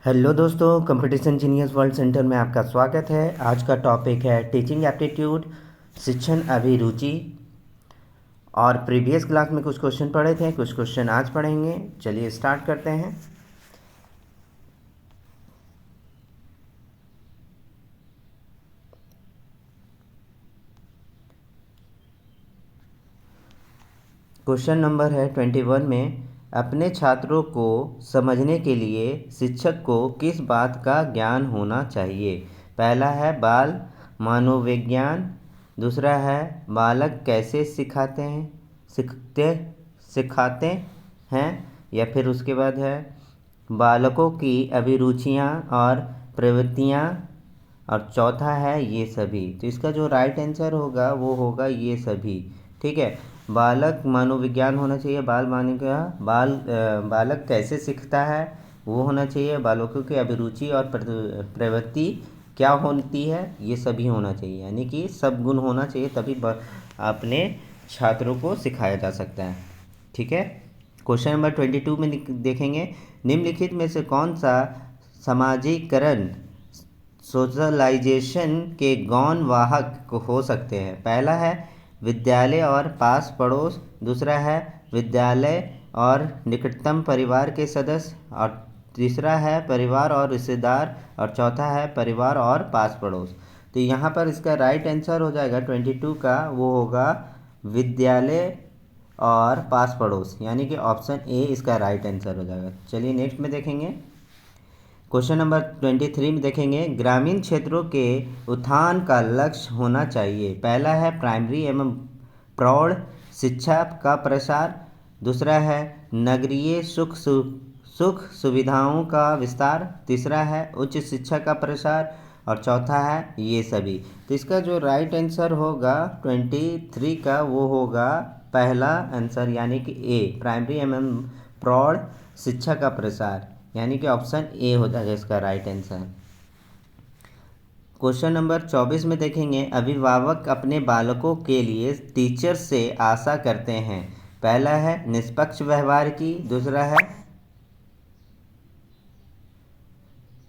Hello दोस्तों, competition genius world centre में आपका स्वागत है। आज का टॉपिक है टीचिंग एप्टीट्यूड, शिक्षण अभिरुचि। और प्रीवियस क्लास में कुछ क्वेश्चन पढ़े थे, कुछ क्वेश्चन आज पढ़ेंगे। चलिए स्टार्ट करते हैं। क्वेश्चन नंबर है 21 में, अपने छात्रों को समझने के लिए शिक्षक को किस बात का ज्ञान होना चाहिए। पहला है बाल मनोविज्ञान, दूसरा है बालक कैसे सिखाते हैं, या फिर उसके बाद है बालकों की अभिरुचियाँ और प्रवृत्तियाँ, और चौथा है ये सभी। तो इसका जो राइट आंसर होगा वो होगा ये सभी। ठीक है, बालक मनोविज्ञान होना चाहिए, बालक कैसे सीखता है वो होना चाहिए, बालकों की अभिरुचि और प्रवृत्ति क्या होती है ये सभी होना चाहिए। यानी कि सब गुण होना चाहिए, तभी अपने छात्रों को सिखाया जा सकता है। ठीक है, क्वेश्चन नंबर 22 में देखेंगे, निम्नलिखित में से कौन सा समाजीकरण सोशलाइजेशन के गौण वाहक हो सकते हैं। पहला है विद्यालय और पास पड़ोस, दूसरा है विद्यालय और निकटतम परिवार के सदस्य, और तीसरा है परिवार और रिश्तेदार, और चौथा है परिवार और पास पड़ोस। तो यहाँ पर इसका राइट आंसर हो जाएगा 22 का, वो होगा विद्यालय और पास पड़ोस, यानी कि ऑप्शन ए इसका राइट आंसर हो जाएगा। चलिए नेक्स्ट में देखेंगे। क्वेश्चन नंबर 23 में देखेंगे, ग्रामीण क्षेत्रों के उत्थान का लक्ष्य होना चाहिए। पहला है प्राइमरी एवं प्रौढ़ शिक्षा का प्रसार, दूसरा है नगरीय सुख सुविधाओं का विस्तार, तीसरा है उच्च शिक्षा का प्रसार, और चौथा है ये सभी। तो इसका जो राइट आंसर होगा 23 का, वो होगा पहला आंसर, यानी कि ए प्राइमरी एवं प्रौढ़ शिक्षा का प्रसार, यानी कि ऑप्शन ए हो जाएगा इसका राइट आंसर। क्वेश्चन नंबर 24 में देखेंगे, अभिभावक अपने बालकों के लिए टीचर से आशा करते हैं। पहला है निष्पक्ष व्यवहार की, दूसरा है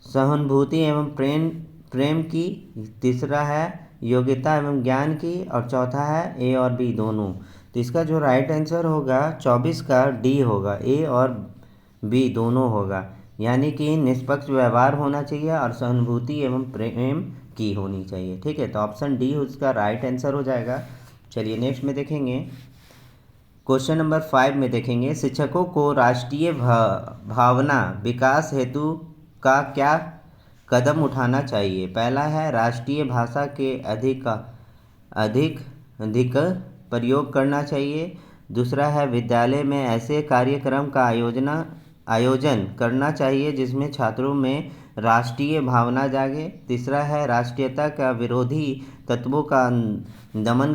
सहानुभूति एवं प्रेम की, तीसरा है योग्यता एवं ज्ञान की, और चौथा है ए और बी दोनों। तो इसका जो राइट आंसर होगा 24 का डी होगा, ए और बी दोनों होगा, यानी कि निष्पक्ष व्यवहार होना चाहिए और सहानुभूति एवं प्रेम की होनी चाहिए। ठीक है, तो ऑप्शन डी उसका राइट आंसर हो जाएगा। चलिए नेक्स्ट में देखेंगे। क्वेश्चन नंबर 5 में देखेंगे, शिक्षकों को राष्ट्रीय भावना विकास हेतु का क्या कदम उठाना चाहिए। पहला है राष्ट्रीय भाषा के अधिक प्रयोग करना चाहिए, दूसरा है विद्यालय में ऐसे कार्यक्रम का आयोजन करना चाहिए जिसमें छात्रों में राष्ट्रीय भावना जागे, तीसरा है राष्ट्रीयता का विरोधी तत्वों का दमन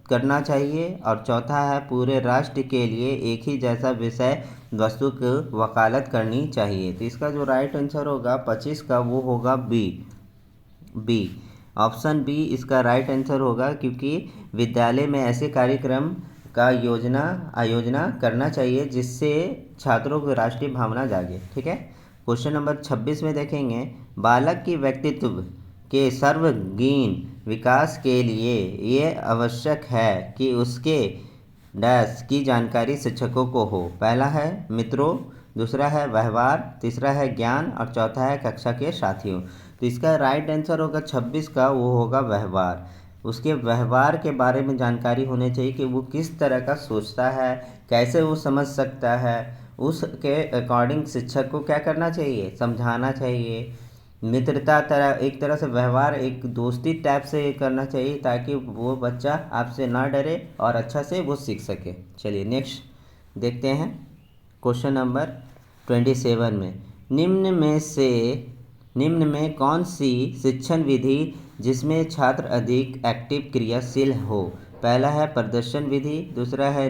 करना चाहिए, और चौथा है पूरे राष्ट्र के लिए एक ही जैसा विषय वस्तु की वकालत करनी चाहिए। तो इसका जो राइट आंसर होगा 25 का, वो होगा बी ऑप्शन बी इसका राइट आंसर होगा, क्योंकि विद्यालय में ऐसे कार्यक्रम का आयोजना करना चाहिए जिससे छात्रों को राष्ट्रीय भावना जागे। ठीक है, क्वेश्चन नंबर 26 में देखेंगे, बालक की व्यक्तित्व के सर्वांगीण विकास के लिए ये आवश्यक है कि उसके डैश की जानकारी शिक्षकों को हो। पहला है मित्रों, दूसरा है व्यवहार, तीसरा है ज्ञान, और चौथा है कक्षा के साथियों। तो इसका राइट आंसर होगा 26 का, वो होगा व्यवहार। उसके व्यवहार के बारे में जानकारी होनी चाहिए कि वो किस तरह का सोचता है, कैसे वो समझ सकता है, उसके अकॉर्डिंग शिक्षक को क्या करना चाहिए, समझाना चाहिए। मित्रता एक तरह से व्यवहार एक दोस्ती टाइप से करना चाहिए, ताकि वो बच्चा आपसे ना डरे और अच्छा से वो सीख सके। चलिए नेक्स्ट देखते हैं। क्वेश्चन नंबर 27 में, निम्न में कौन सी शिक्षण विधि जिसमें छात्र अधिक एक्टिव क्रियाशील हो। पहला है प्रदर्शन विधि, दूसरा है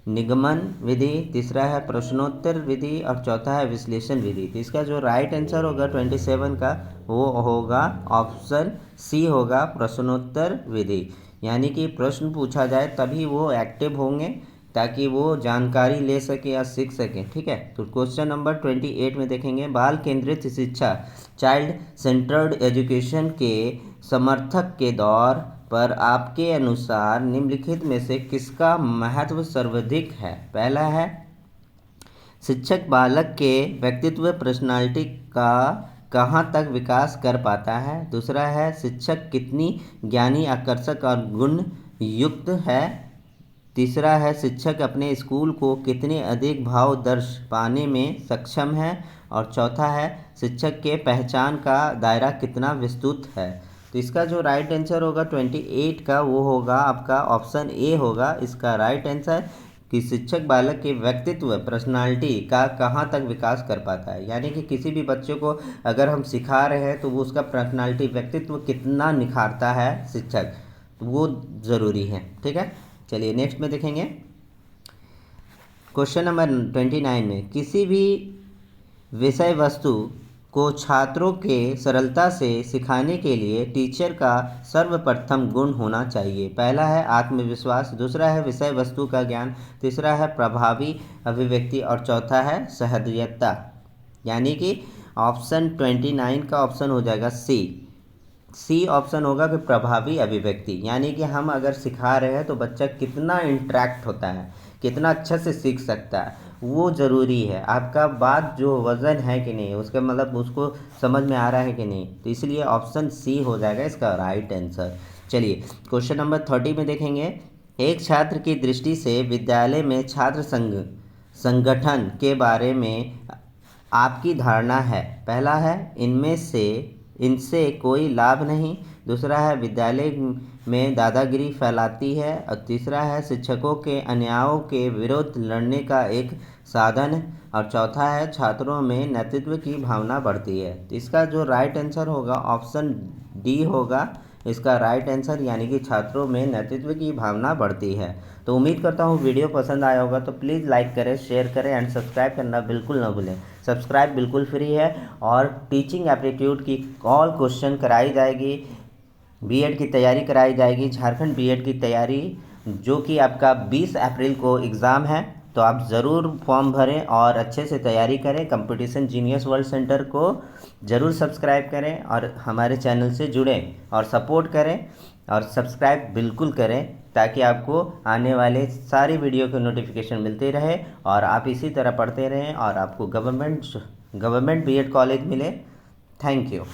निगमन विधि, तीसरा है प्रश्नोत्तर विधि, और चौथा है विश्लेषण विधि। तो इसका जो राइट आंसर होगा 27 का, वो होगा ऑप्शन सी होगा प्रश्नोत्तर विधि, यानी कि प्रश्न पूछा जाए तभी वो एक्टिव होंगे, ताकि वो जानकारी ले सके या सीख सके। ठीक है, तो क्वेश्चन नंबर 28 में देखेंगे, बाल केंद्रित शिक्षा चाइल्ड सेंटर्ड एजुकेशन के समर्थक के तौर पर आपके अनुसार निम्नलिखित में से किसका महत्व सर्वाधिक है? पहला है, शिक्षक बालक के व्यक्तित्व पर्सनालिटी का कहाँ तक विकास कर पाता है। दूसरा है, शिक्षक कितनी ज्ञानी, आकर्षक और गुण युक्त है। तीसरा है, शिक्षक अपने स्कूल को कितने अधिक भाव दर्श पाने में सक्षम है। और चौथा है, शिक्षक के पहचान का दायरा कितना विस्तृत है। तो इसका जो राइट आंसर होगा 28 का वो होगा आपका ऑप्शन ए होगा इसका राइट आंसर, कि शिक्षक बालक के व्यक्तित्व पर्सनालिटी का कहाँ तक विकास कर पाता है। यानी कि किसी भी बच्चे को अगर हम सिखा रहे हैं तो वो उसका पर्सनालिटी व्यक्तित्व कितना निखारता है शिक्षक, तो वो ज़रूरी है। ठीक है, चलिए नेक्स्ट में देखेंगे। क्वेश्चन नंबर 29 में, किसी भी विषय वस्तु को छात्रों के सरलता से सिखाने के लिए टीचर का सर्वप्रथम गुण होना चाहिए। पहला है आत्मविश्वास, दूसरा है विषय वस्तु का ज्ञान, तीसरा है प्रभावी अभिव्यक्ति और चौथा है सहृदयता। यानी कि ऑप्शन 29 का ऑप्शन हो जाएगा सी ऑप्शन होगा कि प्रभावी अभिव्यक्ति। यानी कि हम अगर सिखा रहे हैं तो बच्चा कितना इंटरेक्ट होता है, कितना अच्छा से सीख सकता है, वो ज़रूरी है। आपका बात जो वज़न है कि नहीं, उसका मतलब उसको समझ में आ रहा है कि नहीं, तो इसलिए ऑप्शन सी हो जाएगा इसका राइट आंसर। चलिए क्वेश्चन नंबर 30 में देखेंगे, एक छात्र की दृष्टि से विद्यालय में छात्र संगठन के बारे में आपकी धारणा है। पहला है, इनसे कोई लाभ नहीं, दूसरा है विद्यालय में दादागिरी फैलाती है, और तीसरा है शिक्षकों के अन्यायों के विरुद्ध लड़ने का एक साधन, और चौथा है छात्रों में नेतृत्व की भावना बढ़ती है। तो इसका जो राइट आंसर होगा ऑप्शन डी होगा इसका राइट आंसर, यानी कि छात्रों में नेतृत्व की भावना बढ़ती है। तो उम्मीद करता हूँ वीडियो पसंद आया होगा, तो प्लीज़ लाइक करें, शेयर करें एंड सब्सक्राइब करना बिल्कुल ना भूलें। सब्सक्राइब बिल्कुल फ्री है और टीचिंग एप्टीट्यूड की ऑल क्वेश्चन कराई जाएगी, बीएड की तैयारी कराई जाएगी, झारखंड बीएड की तैयारी, जो कि आपका 20 अप्रैल को एग्ज़ाम है। तो आप ज़रूर फॉर्म भरें और अच्छे से तैयारी करें। कंपटीशन जीनियस वर्ल्ड सेंटर को ज़रूर सब्सक्राइब करें और हमारे चैनल से जुड़ें और सपोर्ट करें और सब्सक्राइब बिल्कुल करें, ताकि आपको आने वाले सारी वीडियो के नोटिफिकेशन मिलते रहे और आप इसी तरह पढ़ते रहें और आपको गवर्नमेंट बीएड कॉलेज मिले। Thank you.